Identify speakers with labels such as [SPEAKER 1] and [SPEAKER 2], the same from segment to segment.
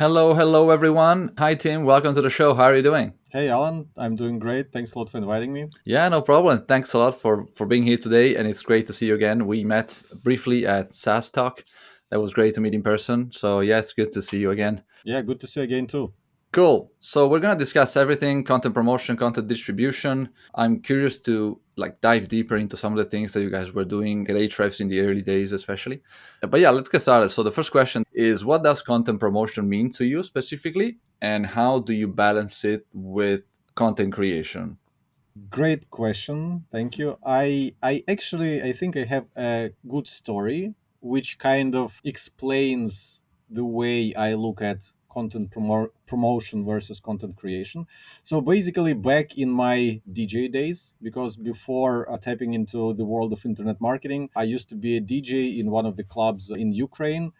[SPEAKER 1] Hello, everyone. Hi, Tim. Welcome to the show. How are you doing?
[SPEAKER 2] Hey Alan, I'm doing great. Thanks a lot for inviting me.
[SPEAKER 1] Yeah, no problem. Thanks a lot for being here today, and it's great to see you again. We met briefly at SaaS Talk. That was great to meet in person. So yeah, it's good to see you again.
[SPEAKER 2] Yeah, good to see you again too.
[SPEAKER 1] Cool. So we're gonna discuss everything: content promotion, content distribution. I'm curious to dive deeper into some of the things that you guys were doing at Ahrefs in the early days, especially. But yeah, let's get started. So the first question is, what does content promotion mean to you specifically, and how do you balance it with content creation?
[SPEAKER 2] Great question. Thank you. I think I have a good story which kind of explains the way I look at promotion versus content creation. So basically back in my DJ days, because before tapping into the world of internet marketing, I used to be a DJ in one of the clubs in Ukraine.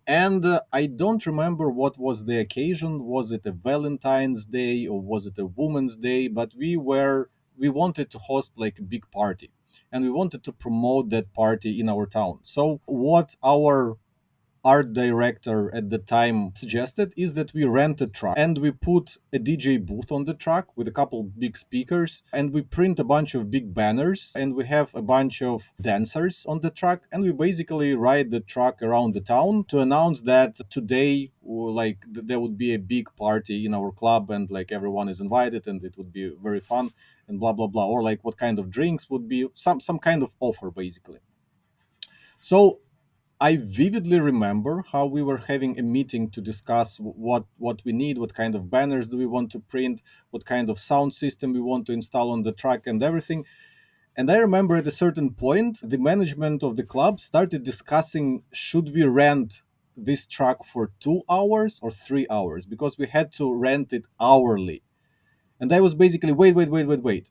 [SPEAKER 2] And I don't remember what was the occasion. Was it a Valentine's Day or was it a Women's Day? But we wanted to host like a big party, and we wanted to promote that party in our town. So what our art director at the time suggested is that we rent a truck and we put a DJ booth on the truck with a couple big speakers, and we print a bunch of big banners, and we have a bunch of dancers on the truck, and we basically ride the truck around the town to announce that today there would be a big party in our club, and like everyone is invited and it would be very fun and blah blah blah, or like what kind of drinks would be, some kind of offer basically. So I vividly remember how we were having a meeting to discuss what we need, what kind of banners do we want to print, what kind of sound system we want to install on the truck and everything. And I remember at a certain point, the management of the club started discussing, should we rent this truck for 2 hours or 3 hours, because we had to rent it hourly. And I was basically, wait.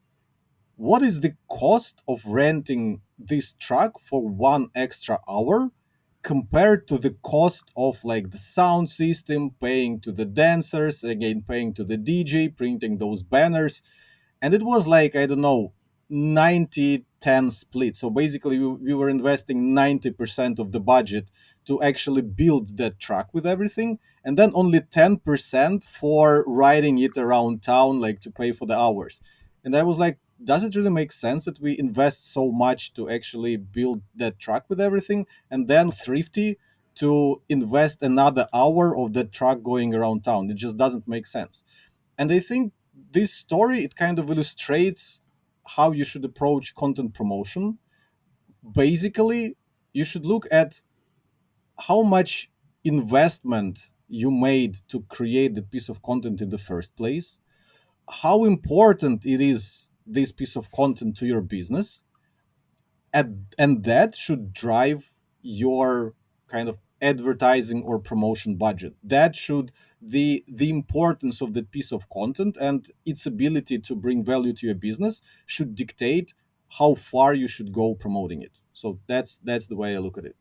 [SPEAKER 2] What is the cost of renting this truck for 1 extra hour compared to the cost of like the sound system, paying to the dancers, again paying to the DJ, printing those banners? And it was like, I don't know, 90-10 split. So basically we were investing 90% of the budget to actually build that truck with everything, and then only 10% for riding it around town, like to pay for the hours. And I was like, does it really make sense that we invest so much to actually build that truck with everything, and then thrifty to invest another hour of that truck going around town? It just doesn't make sense. And I think this story, it kind of illustrates how you should approach content promotion. Basically, you should look at how much investment you made to create the piece of content in the first place, how important it is, this piece of content, to your business, and that should drive your kind of advertising or promotion budget. That should, the importance of that piece of content and its ability to bring value to your business should dictate how far you should go promoting it. So that's the way I look at it.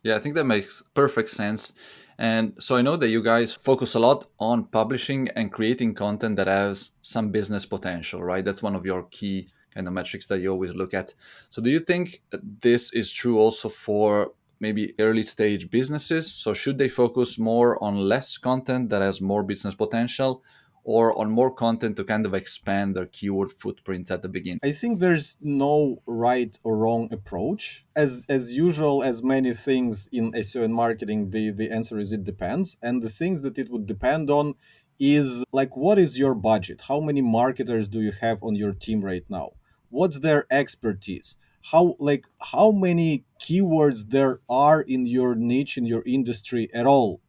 [SPEAKER 1] Yeah, I think that makes perfect sense. And so I know that you guys focus a lot on publishing and creating content that has some business potential, right? That's one of your key kind of metrics that you always look at. So do you think this is true also for maybe early stage businesses? So should they focus more on less content that has more business potential, or on more content to kind of expand their keyword footprints at the beginning?
[SPEAKER 2] I think there's no right or wrong approach. As usual, as many things in SEO and marketing, the answer is it depends. And the things that it would depend on is like, what is your budget? How many marketers do you have on your team right now? What's their expertise? How many keywords there are in your niche, in your industry at all?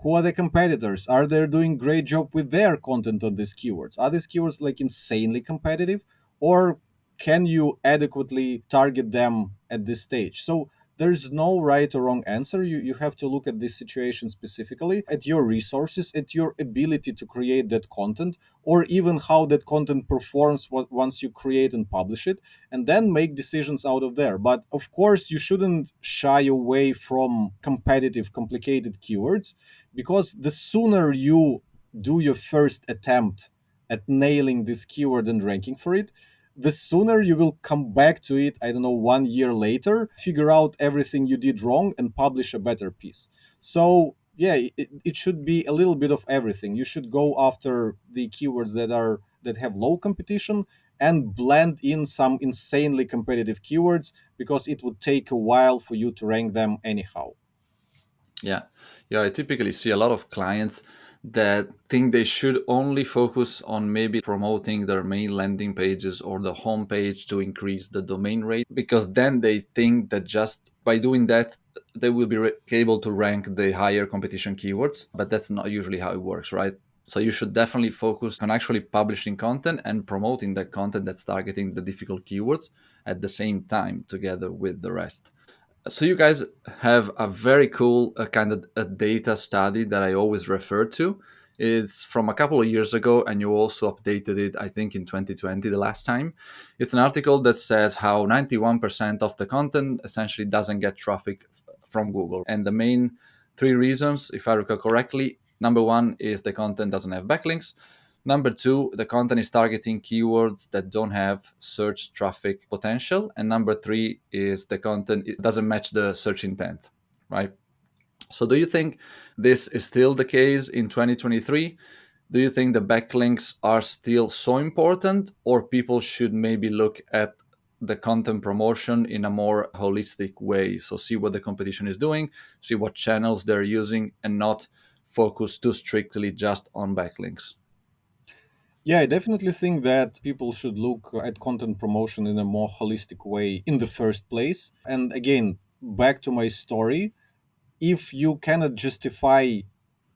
[SPEAKER 2] Who are the competitors? Are they doing great job with their content on these keywords? Are these keywords like insanely competitive, or can you adequately target them at this stage? So there's no right or wrong answer. You have to look at this situation specifically, at your resources, at your ability to create that content, or even how that content performs once you create and publish it, and then make decisions out of there. But of course, you shouldn't shy away from competitive, complicated keywords, because the sooner you do your first attempt at nailing this keyword and ranking for it, the sooner you will come back to it, I don't know, 1 year later, figure out everything you did wrong and publish a better piece. So yeah, it should be a little bit of everything. You should go after the keywords that have low competition and blend in some insanely competitive keywords, because it would take a while for you to rank them anyhow.
[SPEAKER 1] Yeah. Yeah, I typically see a lot of clients that think they should only focus on maybe promoting their main landing pages or the homepage to increase the domain rate, because then they think that just by doing that they will be able to rank the higher competition keywords, but that's not usually how it works, right? So you should definitely focus on actually publishing content and promoting that content that's targeting the difficult keywords at the same time together with the rest. So you guys have a very cool kind of a data study that I always refer to. It's from a couple of years ago, and you also updated it, I think, in 2020, the last time. It's an article that says how 91% of the content essentially doesn't get traffic from Google. And the main three reasons, if I recall correctly, number one is the content doesn't have backlinks. Number two, the content is targeting keywords that don't have search traffic potential. And number three is the content it doesn't match the search intent, right? So do you think this is still the case in 2023? Do you think the backlinks are still so important, or people should maybe look at the content promotion in a more holistic way? So see what the competition is doing, see what channels they're using, and not focus too strictly just on backlinks.
[SPEAKER 2] Yeah, I definitely think that people should look at content promotion in a more holistic way in the first place. And again, back to my story, if you cannot justify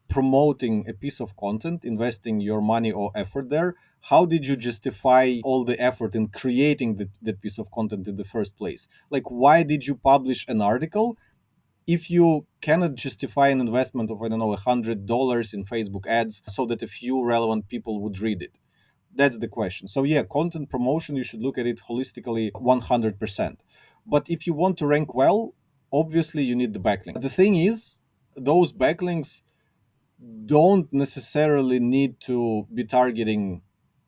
[SPEAKER 2] promoting a piece of content, investing your money or effort there, how did you justify all the effort in creating that piece of content in the first place? Like, why did you publish an article if you cannot justify an investment of, I don't know, $100 in Facebook ads so that a few relevant people would read it? That's the question. So yeah, content promotion, you should look at it holistically 100%. But if you want to rank well, obviously you need the backlink. The thing is, those backlinks don't necessarily need to be targeting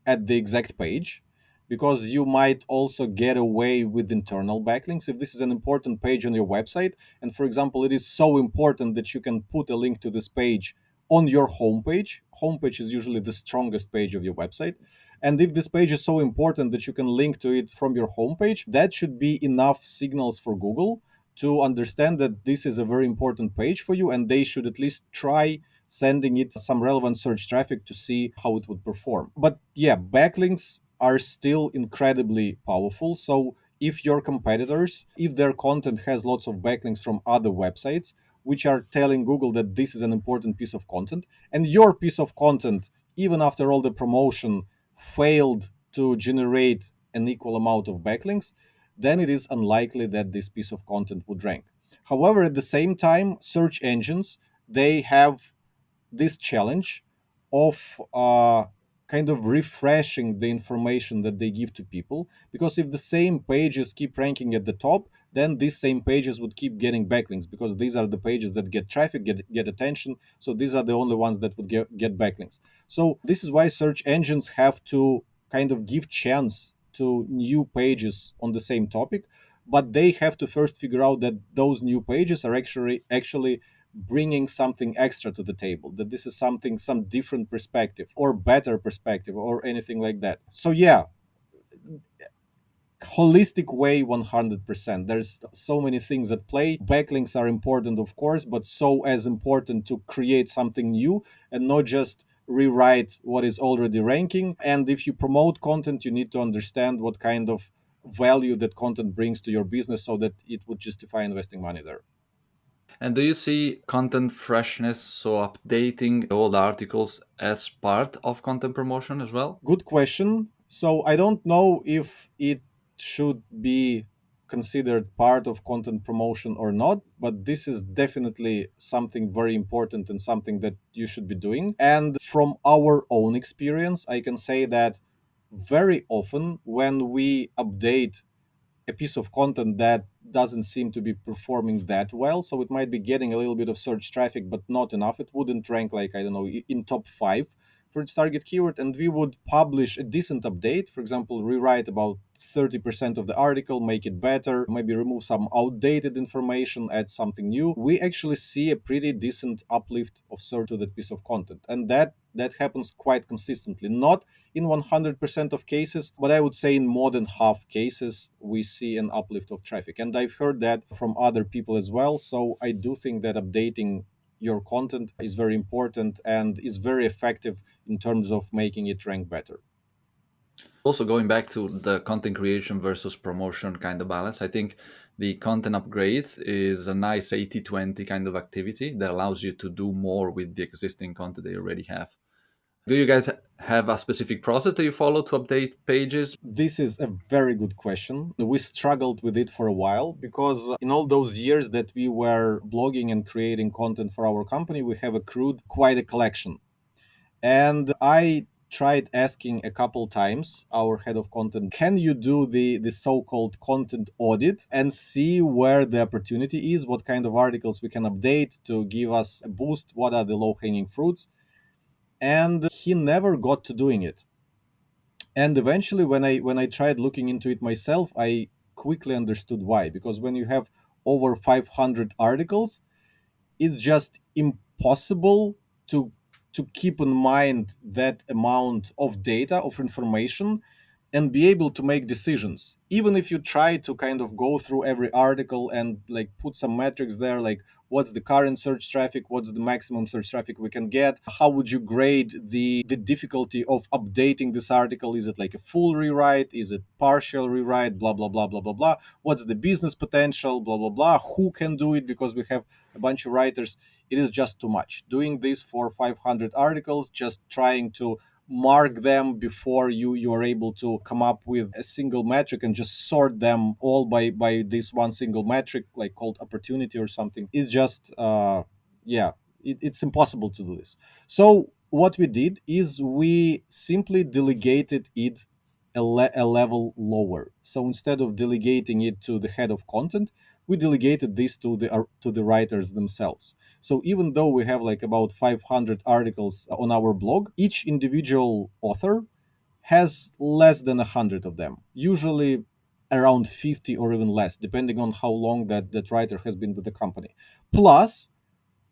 [SPEAKER 2] at the exact page, because you might also get away with internal backlinks if this is an important page on your website. And for example, it is so important that you can put a link to this page on your homepage. Homepage is usually the strongest page of your website. And if this page is so important that you can link to it from your homepage, that should be enough signals for Google to understand that this is a very important page for you, and they should at least try sending it some relevant search traffic to see how it would perform. But yeah, backlinks are still incredibly powerful. So if your competitors, if their content has lots of backlinks from other websites, which are telling Google that this is an important piece of content, and your piece of content, even after all the promotion, failed to generate an equal amount of backlinks, then it is unlikely that this piece of content would rank. However, at the same time, search engines, they have this challenge of kind of refreshing the information that they give to people, because if the same pages keep ranking at the top, then these same pages would keep getting backlinks, because these are the pages that get traffic, get attention. So these are the only ones that would get backlinks. So this is why search engines have to kind of give chance to new pages on the same topic, but they have to first figure out that those new pages are actually bringing something extra to the table, that this is something, some different perspective or better perspective or anything like that. So yeah, holistic way, 100%. There's so many things at play. Backlinks are important, of course, but so as important to create something new and not just rewrite what is already ranking. And if you promote content, you need to understand what kind of value that content brings to your business so that it would justify investing money there.
[SPEAKER 1] And do you see content freshness, so updating old articles, as part of content promotion as well?
[SPEAKER 2] Good question. So I don't know if it should be considered part of content promotion or not, but this is definitely something very important and something that you should be doing. And from our own experience, I can say that very often when we update a piece of content that doesn't seem to be performing that well, so it might be getting a little bit of search traffic but not enough, it wouldn't rank, like, I don't know, in top 5 for its target keyword, and we would publish a decent update. For example, rewrite about 30% of the article, make it better, maybe remove some outdated information, add something new. We actually see a pretty decent uplift of search to that piece of content. And that happens quite consistently. Not in 100% of cases, but I would say in more than half cases, we see an uplift of traffic. And I've heard that from other people as well. So I do think that updating your content is very important and is very effective in terms of making it rank better.
[SPEAKER 1] Also, going back to the content creation versus promotion kind of balance, I think the content upgrades is a nice 80-20 kind of activity that allows you to do more with the existing content that you already have. Do you guys have a specific process that you follow to update pages?
[SPEAKER 2] This is a very good question. We struggled with it for a while because in all those years that we were blogging and creating content for our company, we have accrued quite a collection. And I tried asking a couple times our head of content, can you do the so-called content audit and see where the opportunity is, what kind of articles we can update to give us a boost, what are the low-hanging fruits? And he never got to doing it. And eventually when I tried looking into it myself, I quickly understood why. Because when you have over 500 articles, it's just impossible to keep in mind that amount of data, of information, and be able to make decisions. Even if you try to kind of go through every article and like put some metrics there, like what's the current search traffic, what's the maximum search traffic we can get, how would you grade the difficulty of updating this article? Is it like a full rewrite, is it partial rewrite, blah blah blah blah blah blah, what's the business potential, blah blah blah, who can do it, because we have a bunch of writers. It is just too much doing this for 500 articles, just trying to mark them before you are able to come up with a single metric and just sort them all by this one single metric, like called opportunity or something. It's just yeah, it's impossible to do this. So what we did is we simply delegated it a level lower. So instead of delegating it to the head of content, we delegated this to the writers themselves. So even though we have like about 500 articles on our blog, each individual author has less than 100 of them, usually around 50 or even less, depending on how long that writer has been with the company. Plus,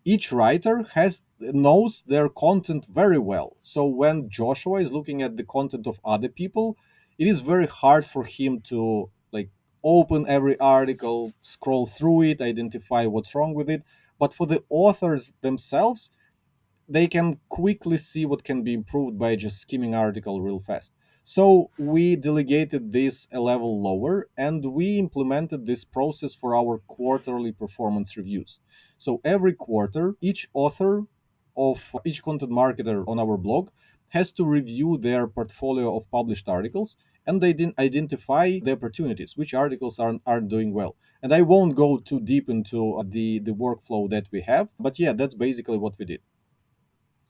[SPEAKER 2] each writer has knows their content very well. So when Joshua is looking at the content of other people, it is very hard for him to like open every article, scroll through it, identify what's wrong with it. But for the authors themselves, they can quickly see what can be improved by just skimming article real fast. So we delegated this a level lower and we implemented this process for our quarterly performance reviews. So every quarter, each author of each content marketer on our blog has to review their portfolio of published articles, and they didn't identify the opportunities, which articles aren't doing well. And I won't go too deep into the workflow that we have, but yeah, that's basically what we did.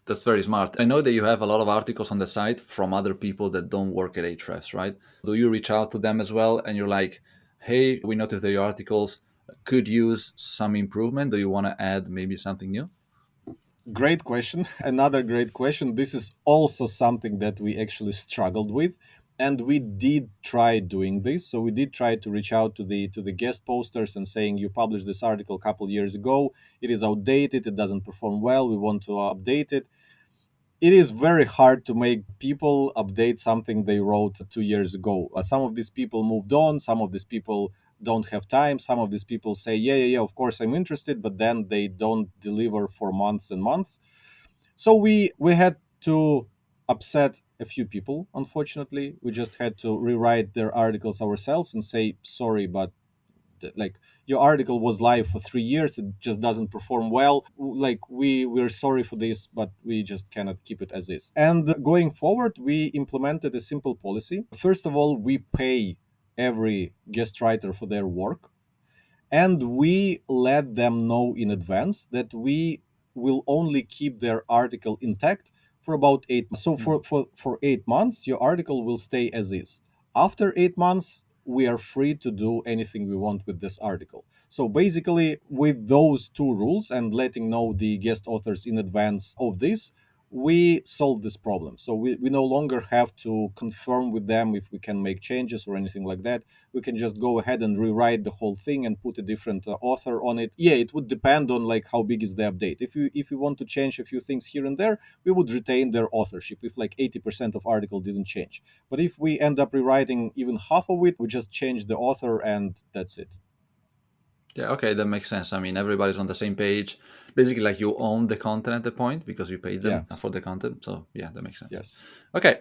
[SPEAKER 1] That's very smart. I know that you have a lot of articles on the site from other people that don't work at Ahrefs, right? Do you reach out to them as well and you're like, hey, we noticed that your articles could use some improvement. Do you want to add maybe something new?
[SPEAKER 2] Great question. Another great question. This is also something that we actually struggled with, and we did try doing this. So we did try to reach out to the guest posters and saying, you published this article a couple years ago. It is outdated. It doesn't perform well. We want to update it. It is very hard to make people update something they wrote 2 years ago. Some of these people moved on. Some of these people don't have time. Some of these people say, yeah, of course I'm interested, but then they don't deliver for months and months. So we had to upset a few people. Unfortunately, we just had to rewrite their articles ourselves and say, sorry, but like your article was live for 3 years, it just doesn't perform well, like we're sorry for this, but we just cannot keep it as is. And going forward, we implemented a simple policy. First of all, we pay every guest writer for their work, and we let them know in advance that we will only keep their article intact for about 8 months. So for 8 months, your article will stay as is. After 8 months, we are free to do anything we want with this article. So basically, with those two rules and letting know the guest authors in advance of this, we solve this problem. So we no longer have to confirm with them if we can make changes or anything like that. We can just go ahead and rewrite the whole thing and put a different author on it. Yeah, it would depend on like how big is the update. If you want to change a few things here and there, we would retain their authorship if like 80% of article didn't change. But if we end up rewriting even half of it, we just change the author and that's it.
[SPEAKER 1] Yeah, okay, that makes sense. I mean, everybody's on the same page. Basically, like you own the content at the point because you paid
[SPEAKER 2] Yeah.
[SPEAKER 1] them for the content. So, yeah, that makes sense.
[SPEAKER 2] Yes.
[SPEAKER 1] Okay,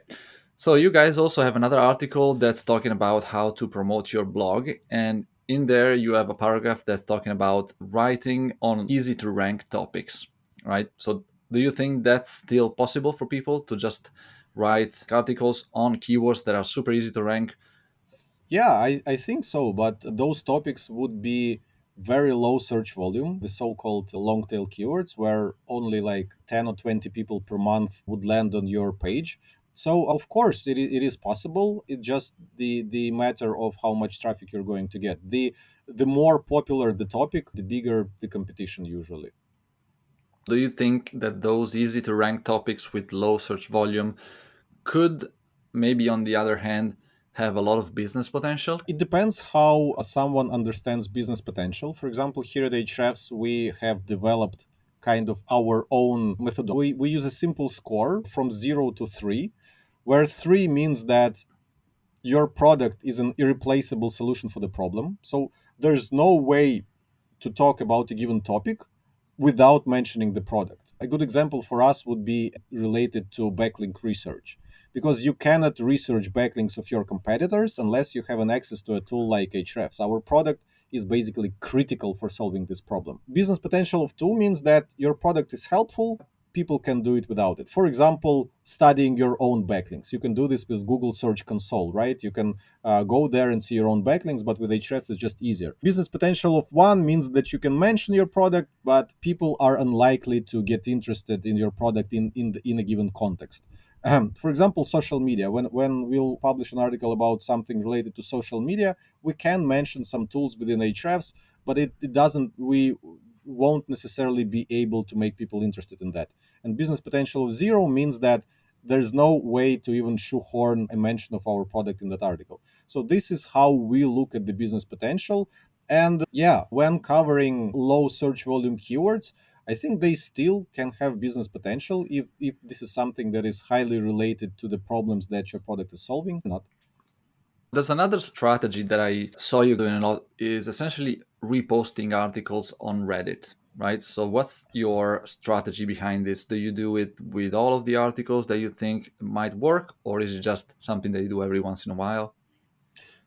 [SPEAKER 1] so you guys also have another article that's talking about how to promote your blog. And in there, you have a paragraph that's talking about writing on easy to rank topics, right? So, do you think that's still possible for people to just write articles on keywords that are super easy to rank?
[SPEAKER 2] Yeah, I think so, but those topics would be very low search volume, the so-called long tail keywords, where only like 10 or 20 people per month would land on your page. So of course it is possible. It's just the matter of how much traffic you're going to get. The more popular the topic, the bigger the competition usually.
[SPEAKER 1] Do you think that those easy to rank topics with low search volume could maybe on the other hand have a lot of business potential?
[SPEAKER 2] It depends how someone understands business potential. For example, here at Hrefs, we have developed kind of our own methodology. We use a simple score from 0 to 3, where 3 means that your product is an irreplaceable solution for the problem. So there's no way to talk about a given topic without mentioning the product. A good example for us would be related to backlink research, because you cannot research backlinks of your competitors unless you have an access to a tool like Ahrefs. Our product is basically critical for solving this problem. Business potential of 2 means that your product is helpful, people can do it without it. For example, studying your own backlinks. You can do this with Google Search Console, right? You can go there and see your own backlinks, but with Ahrefs it's just easier. Business potential of 1 means that you can mention your product, but people are unlikely to get interested in your product in a given context. For example, social media. When we'll publish an article about something related to social media, we can mention some tools within Ahrefs, but it doesn't. We won't necessarily be able to make people interested in that. And business potential of 0 means that there's no way to even shoehorn a mention of our product in that article. So this is how we look at the business potential. And yeah, when covering low search volume keywords, I think they still can have business potential if this is something that is highly related to the problems that your product is solving. Not.
[SPEAKER 1] There's another strategy that I saw you doing a lot is essentially reposting articles on Reddit, right? So what's your strategy behind this? Do you do it with all of the articles that you think might work, or is it just something that you do every once in a while?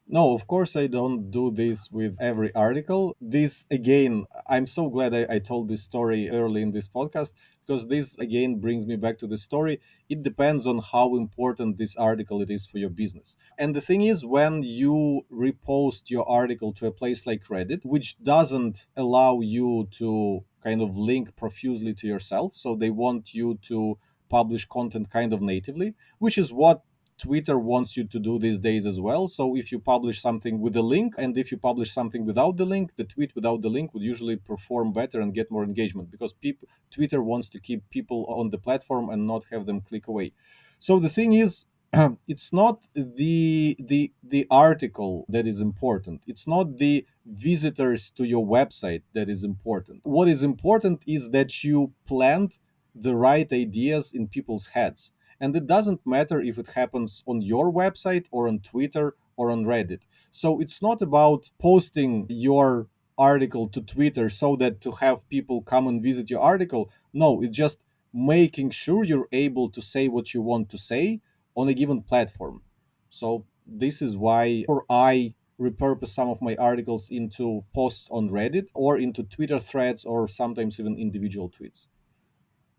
[SPEAKER 2] No, of course, I don't do this with every article. This, again, I'm so glad I told this story early in this podcast, because this, again, brings me back to the story. It depends on how important this article it is for your business. And the thing is, when you repost your article to a place like Reddit, which doesn't allow you to kind of link profusely to yourself, so they want you to publish content kind of natively, which is what Twitter wants you to do these days as well. So if you publish something with a link, and if you publish something without the link, the tweet without the link would usually perform better and get more engagement, because Twitter wants to keep people on the platform and not have them click away. So the thing is, it's not the article that is important. It's not the visitors to your website that is important. What is important is that you plant the right ideas in people's heads, and it doesn't matter if it happens on your website or on Twitter or on Reddit. So it's not about posting your article to Twitter so that to have people come and visit your article. No, it's just making sure you're able to say what you want to say on a given platform. So this is why, or I repurpose some of my articles into posts on Reddit or into Twitter threads or sometimes even individual tweets.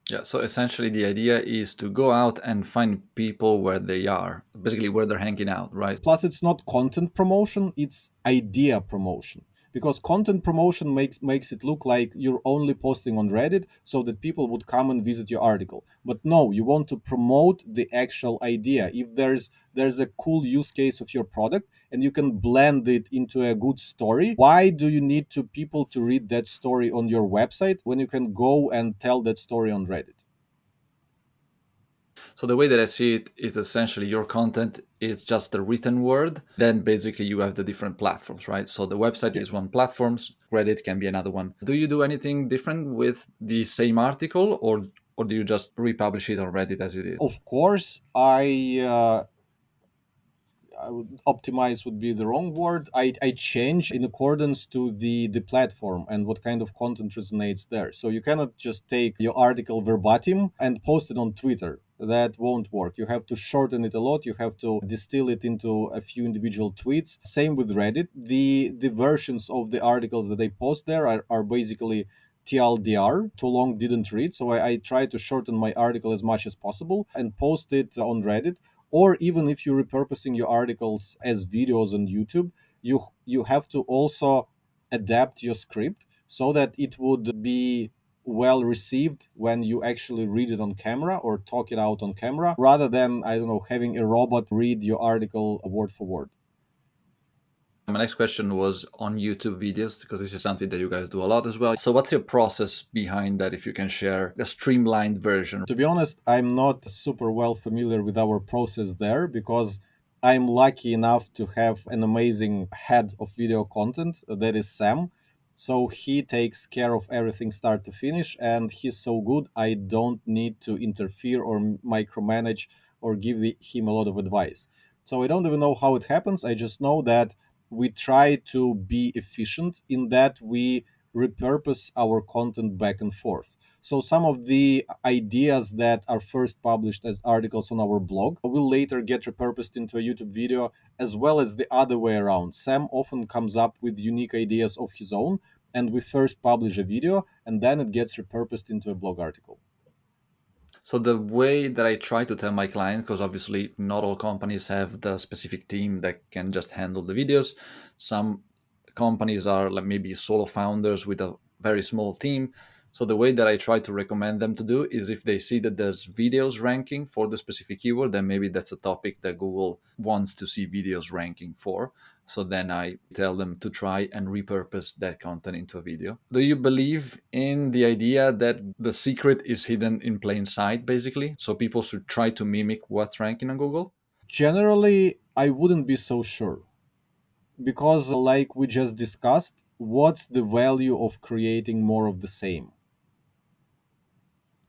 [SPEAKER 1] Yeah, so essentially the idea is to go out and find people where they are, basically where they're hanging out, right?
[SPEAKER 2] Plus, it's not content promotion, it's idea promotion, because content promotion makes it look like you're only posting on Reddit so that people would come and visit your article. But no, you want to promote the actual idea. If there's a cool use case of your product and you can blend it into a good story, why do you need to people to read that story on your website when you can go and tell that story on Reddit?
[SPEAKER 1] So the way that I see it is essentially your content is just the written word. Then basically you have the different platforms, right? So the website
[SPEAKER 2] Yeah.
[SPEAKER 1] is one platform, Reddit can be another one. Do you do anything different with the same article, or do you just republish it on Reddit as you did?
[SPEAKER 2] Of course, I would optimize would be the wrong word. I change in accordance to the platform and what kind of content resonates there. So you cannot just take your article verbatim and post it on Twitter. That won't work. You have to shorten it a lot. You have to distill it into a few individual tweets. Same with Reddit. The versions of the articles that I post there are basically TLDR, too long didn't read. So I try to shorten my article as much as possible and post it on Reddit. Or even if you're repurposing your articles as videos on YouTube, you have to also adapt your script so that it would be well received when you actually read it on camera or talk it out on camera, rather than, I don't know, having a robot read your article word for word.
[SPEAKER 1] My next question was on YouTube videos, because this is something that you guys do a lot as well. So what's your process behind that, if you can share a streamlined version?
[SPEAKER 2] To be honest, I'm not super well familiar with our process there because I'm lucky enough to have an amazing head of video content, that is Sam. So he takes care of everything start to finish, and he's so good I don't need to interfere or micromanage or give him a lot of advice. So I don't even know how it happens. I just know that we try to be efficient in that we repurpose our content back and forth. So some of the ideas that are first published as articles on our blog will later get repurposed into a YouTube video, as well as the other way around. Sam often comes up with unique ideas of his own, and we first publish a video, and then it gets repurposed into a blog article.
[SPEAKER 1] So the way that I try to tell my client, because obviously not all companies have the specific team that can just handle the videos. Some companies are like maybe solo founders with a very small team. So the way that I try to recommend them to do is, if they see that there's videos ranking for the specific keyword, then maybe that's a topic that Google wants to see videos ranking for. So then I tell them to try and repurpose that content into a video. Do you believe in the idea that the secret is hidden in plain sight, basically? So people should try to mimic what's ranking on Google?
[SPEAKER 2] Generally, I wouldn't be so sure because, like we just discussed, what's the value of creating more of the same?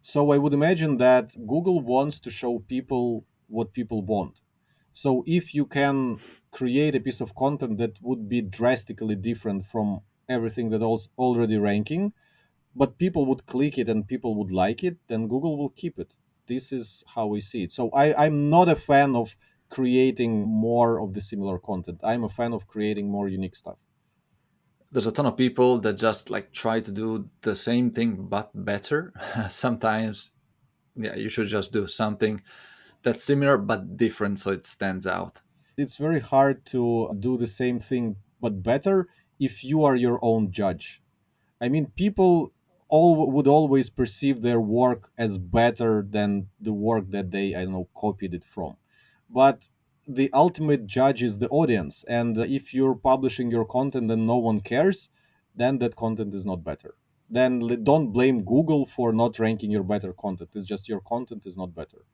[SPEAKER 2] So I would imagine that Google wants to show people what people want. So if you can create a piece of content that would be drastically different from everything that is already ranking, but people would click it and people would like it, then Google will keep it. This is how we see it. So I'm not a fan of creating more of the similar content. I'm a fan of creating more unique stuff.
[SPEAKER 1] There's a ton of people that just like try to do the same thing but better. Sometimes, yeah, you should just do something that's similar but different so it stands out.
[SPEAKER 2] It's very hard to do the same thing but better if you are your own judge. I mean, people all would always perceive their work as better than the work that they, I don't know, copied it from. But the ultimate judge is the audience. And if you're publishing your content and no one cares, then that content is not better. Then don't blame Google for not ranking your better content. It's just your content is not better.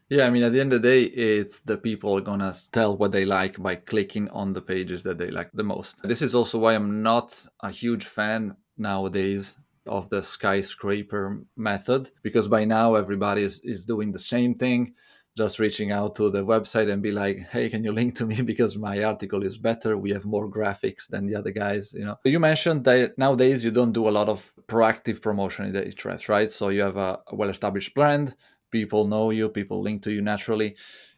[SPEAKER 1] Yeah, I mean, at the end of the day, it's the people gonna tell what they like by clicking on the pages that they like the most. This is also why I'm not a huge fan nowadays of the skyscraper method, because by now everybody is doing the same thing, just reaching out to the website and be like, hey, can you link to me because my article is better? We have more graphics than the other guys, you know. You mentioned that nowadays you don't do a lot of proactive promotion in the Ahrefs, right? So you have a well-established brand, people know you, people link to you naturally.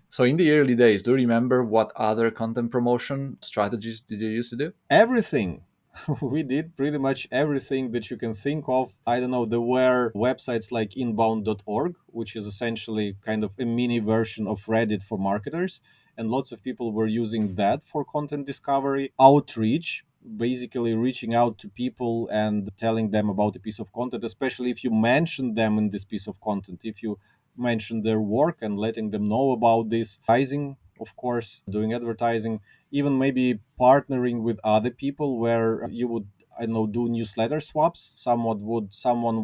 [SPEAKER 1] So in the early days, do you remember what other content promotion strategies did you used to do?
[SPEAKER 2] Everything. We did pretty much everything that you can think of. I don't know, there were websites like inbound.org, which is essentially kind of a mini version of Reddit for marketers. And lots of people were using that for content discovery. Outreach, basically reaching out to people and telling them about a piece of content, especially if you mention them in this piece of content. If you mention their work and letting them know about this. Advertising, of course, doing advertising, even maybe partnering with other people where you would I don't know, do newsletter swaps. Someone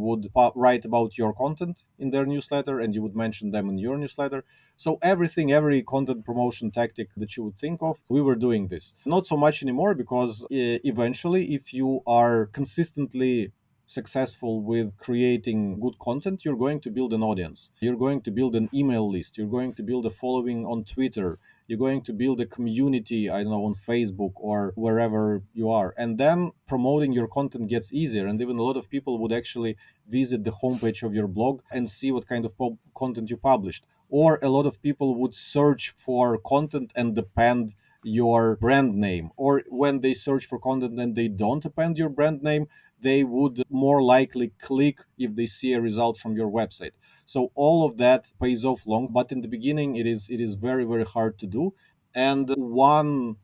[SPEAKER 2] would write about your content in their newsletter, and you would mention them in your newsletter. So every content promotion tactic that you would think of, we were doing this. Not so much anymore, because eventually, if you are consistently successful with creating good content, you're going to build an audience. You're going to build an email list. You're going to build a following on Twitter. You're going to build a community, I don't know, on Facebook or wherever you are. And then promoting your content gets easier. And even a lot of people would actually visit the homepage of your blog and see what kind of content you published. Or a lot of people would search for content and append your brand name. Or when they search for content and they don't append your brand name, they would more likely click if they see a result from your website. So all of that pays off long, but in the beginning it is very, very hard to do. And one,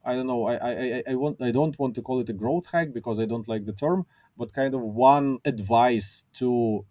[SPEAKER 2] I don't know, I don't want to call it a growth hack because I don't like the term, but kind of one advice to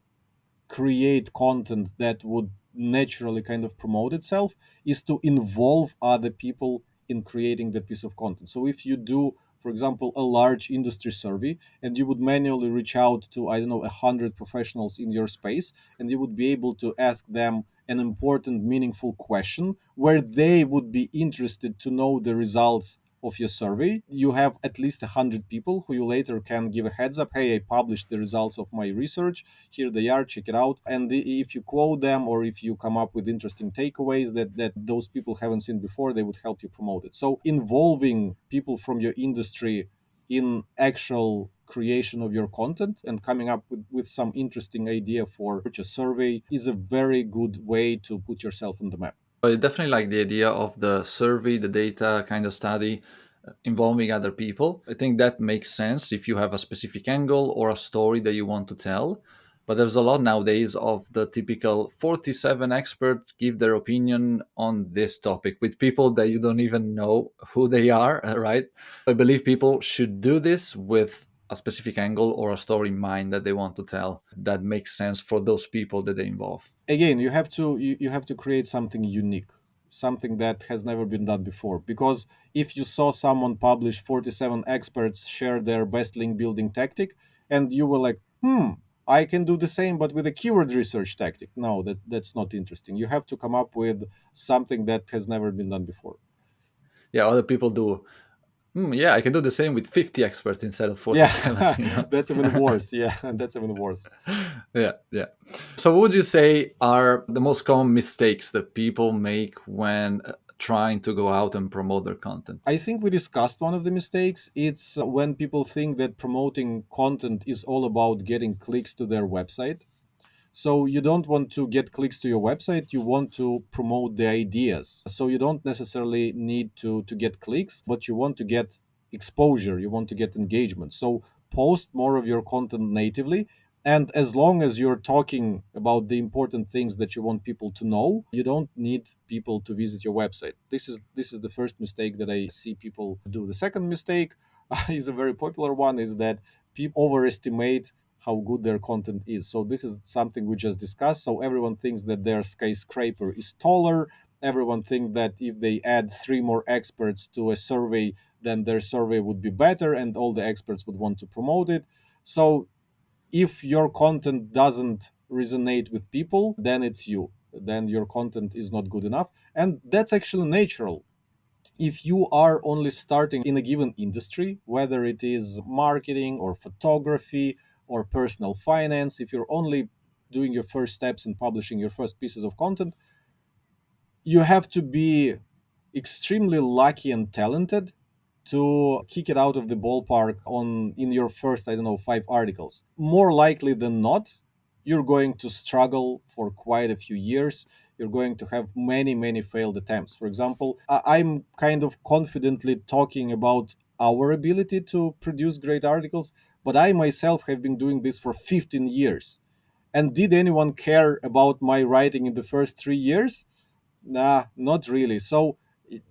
[SPEAKER 2] create content that would naturally kind of promote itself is to involve other people in creating that piece of content. So if you do, for example, a large industry survey, and you would manually reach out to, I don't know, 100 professionals in your space, and you would be able to ask them an important, meaningful question where they would be interested to know the results of your survey. You have at least 100 people who you later can give a heads up, hey, I published the results of my research, here they are, check it out. And if you quote them, or if you come up with interesting takeaways that those people haven't seen before, they would help you promote it. So involving people from your industry in actual creation of your content and coming up with some interesting idea for a survey is a very good way to put yourself on the map.
[SPEAKER 1] I definitely like the idea of the survey, the data kind of study involving other people. I think that makes sense if you have a specific angle or a story that you want to tell. But there's a lot nowadays of the typical 47 experts give their opinion on this topic with people that you don't even know who they are, right? I believe people should do this with a specific angle or a story in mind that they want to tell that makes sense for those people that they involve.
[SPEAKER 2] Again, you have to create something unique, something that has never been done before. Because if you saw someone publish 47 experts share their best link building tactic, and you were like, I can do the same but with a keyword research tactic, no, that's not interesting. You have to come up with something that has never been done before.
[SPEAKER 1] Yeah, other people do. Yeah, I can do the same with 50 experts instead of
[SPEAKER 2] Yeah.
[SPEAKER 1] 47, you know?
[SPEAKER 2] That's even worse. Yeah. That's even worse.
[SPEAKER 1] Yeah, yeah. So, what would you say are the most common mistakes that people make when trying to go out and promote their content?
[SPEAKER 2] I think we discussed one of the mistakes. It's when people think that promoting content is all about getting clicks to their website. So you don't want to get clicks to your website, you want to promote the ideas. So you don't necessarily need to get clicks, but you want to get exposure, you want to get engagement. So post more of your content natively. And as long as you're talking about the important things that you want people to know, you don't need people to visit your website. This is the first mistake that I see people do. The second mistake is a very popular one, is that people overestimate how good their content is. So this is something we just discussed. So everyone thinks that their skyscraper is taller. Everyone thinks that if they add three more experts to a survey, then their survey would be better and all the experts would want to promote it. So if your content doesn't resonate with people, then it's you. Then your content is not good enough. And that's actually natural. If you are only starting in a given industry, whether it is marketing or photography or personal finance, if you're only doing your first steps in publishing your first pieces of content, you have to be extremely lucky and talented to kick it out of the ballpark on in your first, I don't know, 5 articles. More likely than not, you're going to struggle for quite a few years. You're going to have many failed attempts. For example, I'm kind of confidently talking about our ability to produce great articles, but I myself have been doing this for 15 years. And did anyone care about my writing in the first 3 years? Nah, not really. So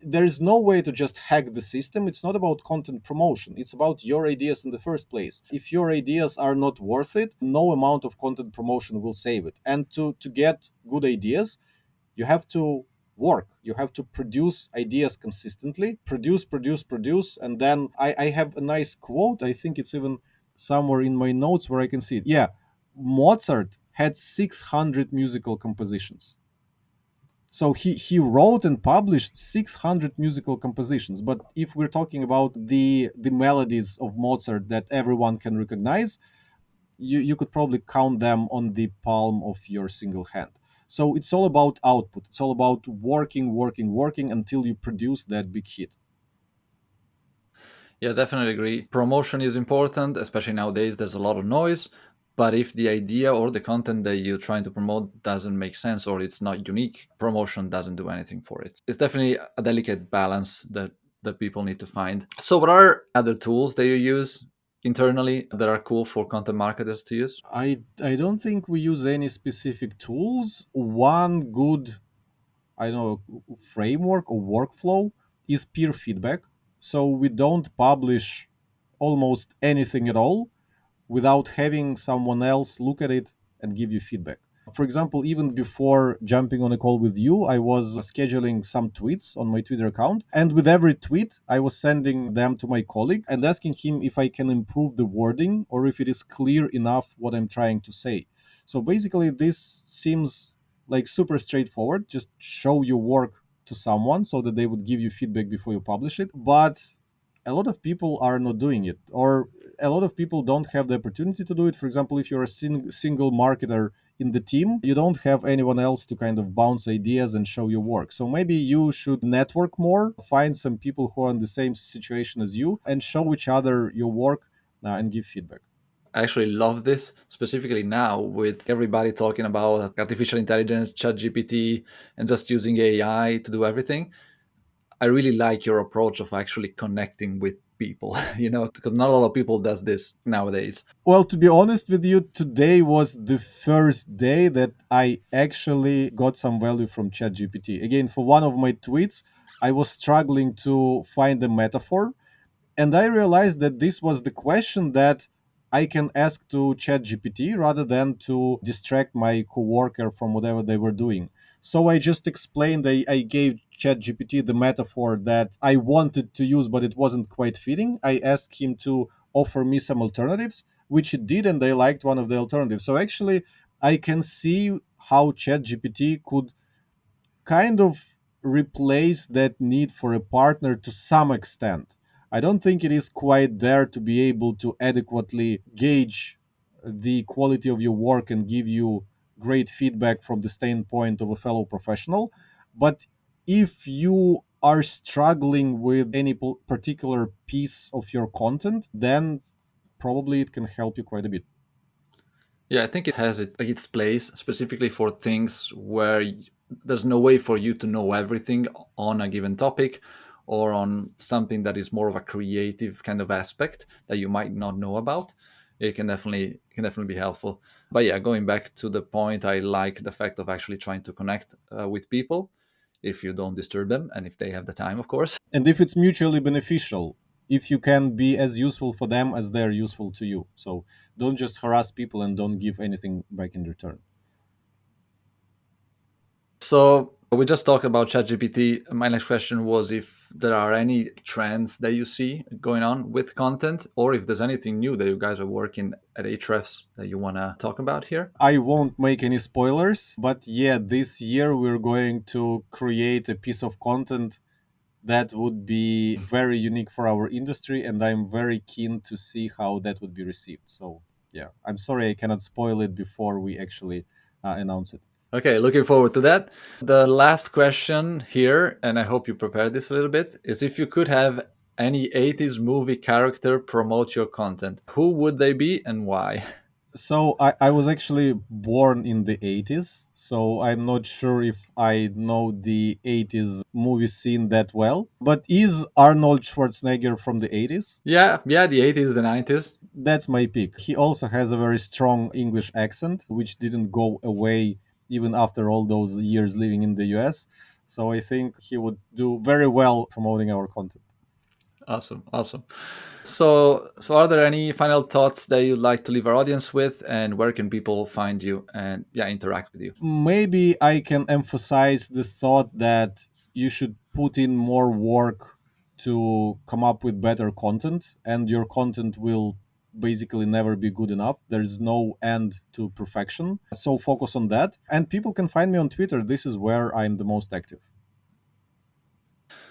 [SPEAKER 2] there's no way to just hack the system. It's not about content promotion. It's about your ideas in the first place. If your ideas are not worth it, no amount of content promotion will save it. And to get good ideas, you have to work. You have to produce ideas consistently, produce, and then I have a nice quote. I think it's even somewhere in my notes where I can see it. Yeah, Mozart had 600 musical compositions. So he wrote and published 600 musical compositions. But if we're talking about the melodies of Mozart that everyone can recognize, you could probably count them on the palm of your single hand. So it's all about output. It's all about working until you produce that big hit.
[SPEAKER 1] Yeah, definitely agree. Promotion is important, especially nowadays. There's a lot of noise. But if the idea or the content that you're trying to promote doesn't make sense or it's not unique, promotion doesn't do anything for it. It's definitely a delicate balance that people need to find. So, what are other tools that you use internally that are cool for content marketers to use?
[SPEAKER 2] I don't think we use any specific tools. One good, I don't know, framework or workflow is peer feedback. So we don't publish almost anything at all without having someone else look at it and give you feedback. For example, even before jumping on a call with you, I was scheduling some tweets on my Twitter account. And with every tweet, I was sending them to my colleague and asking him if I can improve the wording or if it is clear enough what I'm trying to say. So basically, this seems like super straightforward. Just show your work to someone so that they would give you feedback before you publish it. But a lot of people are not doing it, or a lot of people don't have the opportunity to do it. For example, if you're a single marketer in the team, you don't have anyone else to kind of bounce ideas and show your work. So maybe you should network more, find some people who are in the same situation as you, and show each other your work and give feedback.
[SPEAKER 1] I actually love this, specifically now with everybody talking about artificial intelligence, ChatGPT, and just using AI to do everything. I really like your approach of actually connecting with people, because not a lot of people does this nowadays.
[SPEAKER 2] Well, to be honest with you, today was the first day that I actually got some value from ChatGPT. Again, for one of my tweets, I was struggling to find a metaphor, and I realized that this was the question that I can ask to ChatGPT rather than to distract my coworker from whatever they were doing. So I just explained, I gave ChatGPT the metaphor that I wanted to use, but it wasn't quite fitting. I asked him to offer me some alternatives, which it did, and I liked one of the alternatives. So actually, I can see how ChatGPT could kind of replace that need for a partner to some extent. I don't think it is quite there to be able to adequately gauge the quality of your work and give you great feedback from the standpoint of a fellow professional. But if you are struggling with any particular piece of your content, then probably it can help you quite a bit.
[SPEAKER 1] Yeah, I think it has its place specifically for things where there's no way for you to know everything on a given topic or on something that is more of a creative kind of aspect that you might not know about. It can definitely be helpful. But yeah, going back to the point, I like the fact of actually trying to connect with people if you don't disturb them and if they have the time, of course.
[SPEAKER 2] And if it's mutually beneficial, if you can be as useful for them as they're useful to you. So don't just harass people and don't give anything back in return.
[SPEAKER 1] So we just talked about ChatGPT. My next question was if there are any trends that you see going on with content, or if there's anything new that you guys are working at Ahrefs that you want to talk about here.
[SPEAKER 2] I won't make any spoilers, but yeah, this year we're going to create a piece of content that would be very unique for our industry, and I'm very keen to see how that would be received. So yeah, I'm sorry I cannot spoil it before we actually announce it.
[SPEAKER 1] Okay, looking forward to that. The last question here, and I hope you prepared this a little bit, is if you could have any 80s movie character promote your content, who would they be and why?
[SPEAKER 2] So I was actually born in the 80s, so I'm not sure if I know the 80s movie scene that well. But is Arnold Schwarzenegger from the 80s?
[SPEAKER 1] Yeah, the 80s, the 90s.
[SPEAKER 2] That's my pick. He also has a very strong English accent, which didn't go away even after all those years living in the US. So I think he would do very well promoting our content.
[SPEAKER 1] Awesome, awesome. So are there any final thoughts that you'd like to leave our audience with, and where can people find you and yeah, interact with you?
[SPEAKER 2] Maybe I can emphasize the thought that you should put in more work to come up with better content, and your content will basically never be good enough. There's no end to perfection. So focus on that. And people can find me on Twitter. This is where I'm the most active.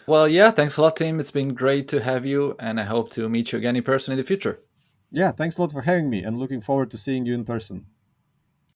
[SPEAKER 1] Well, yeah, thanks a lot, Tim. It's been great to have you, and I hope to meet you again in person in the future.
[SPEAKER 2] Yeah, thanks a lot for having me and looking forward to seeing you in person.